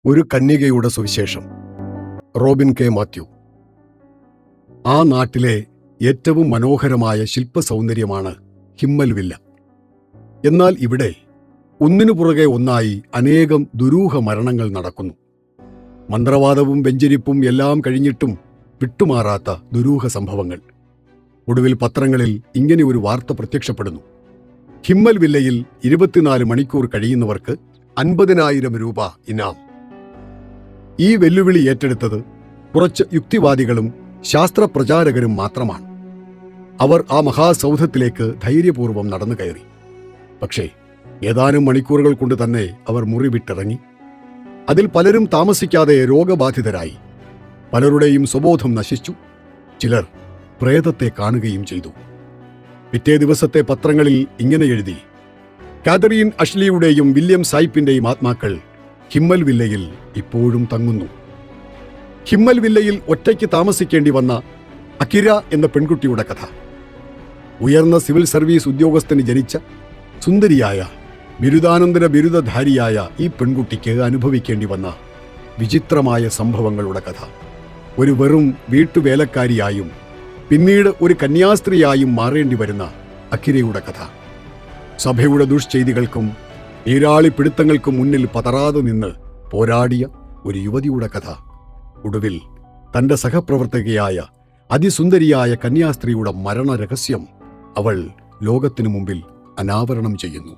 ഒരു കന്യകയുടെ സുവിശേഷം. Robin K Mathew. ആ നാട്ടിലെ ഏറ്റവും മനോഹരമായ ശില്പസൗന്ദര്യമാണ് ഹിമ്മൽ വില്ല. എന്നാൽ ഇവിടെ ഒന്നിനു പുറകെ ഒന്നായി അനേകം ദുരൂഹ മരണങ്ങൾ നടക്കുന്നു. മന്ത്രവാദവും വെഞ്ചരിപ്പും എല്ലാം കഴിഞ്ഞിട്ടും വിട്ടുമാറാത്ത ദുരൂഹ സംഭവങ്ങൾ. ഒടുവിൽ പത്രങ്ങളിൽ ഇങ്ങനെ ഒരു വാർത്ത പ്രത്യക്ഷപ്പെടുന്നു: ഹിമ്മൽ വില്ലയിൽ 24 മണിക്കൂർ കഴിയുന്നവർക്ക് 50,000 രൂപ ഇനാം. ഈ വെല്ലുവിളി ഏറ്റെടുത്തത് കുറച്ച് യുക്തിവാദികളും ശാസ്ത്രപ്രചാരകരും മാത്രമാണ്. അവർ ആ മഹാസൗധത്തിലേക്ക് ധൈര്യപൂർവ്വം നടന്നു കയറി. പക്ഷേ ഏതാനും മണിക്കൂറുകൾ കൊണ്ട് തന്നെ അവർ മുറി വിട്ടിറങ്ങി. അതിൽ പലരും താമസിക്കാതെ രോഗബാധിതരായി. പലരുടെയും സ്വബോധം നശിച്ചു. ചിലർ പ്രേതത്തെ കാണുകയും ചെയ്തു. പിറ്റേ ദിവസത്തെ പത്രങ്ങളിൽ ഇങ്ങനെ എഴുതി: കാതറീൻ അഷ്ലിയുടെയും വില്യം സായിപ്പിന്റെയും ആത്മാക്കൾ ഹിമ്മൽ വില്ലയിൽ ഇപ്പോഴും തങ്ങുന്നു. ഹിമ്മൽ വില്ലയിൽ ഒറ്റയ്ക്ക് താമസിക്കേണ്ടി വന്ന അകിര എന്ന പെൺകുട്ടിയുടെ കഥ. ഉയർന്ന സിവിൽ സർവീസ് ഉദ്യോഗസ്ഥന് ജനിച്ച സുന്ദരിയായ ബിരുദാനന്തര ബിരുദധാരിയായ ഈ പെൺകുട്ടിക്ക് അനുഭവിക്കേണ്ടി വന്ന വിചിത്രമായ സംഭവങ്ങളുടെ കഥ. ഒരു വെറും വീട്ടുവേലക്കാരിയായും പിന്നീട് ഒരു കന്യാസ്ത്രീയായും മാറേണ്ടി വരുന്ന അകിരയുടെ കഥ. സഭയുടെ ദുഷ്ചെയ്തികൾക്കും നീരാളിപ്പിടുത്തങ്ങൾക്കും മുന്നിൽ പതറാതെ നിന്ന് പോരാടിയ ഒരു യുവതിയുടെ കഥ. ഒടുവിൽ തന്റെ സഹപ്രവർത്തകയായ അതിസുന്ദരിയായ കന്യാസ്ത്രീയുടെ മരണരഹസ്യം അവൾ ലോകത്തിനു മുമ്പിൽ അനാവരണം ചെയ്യുന്നു.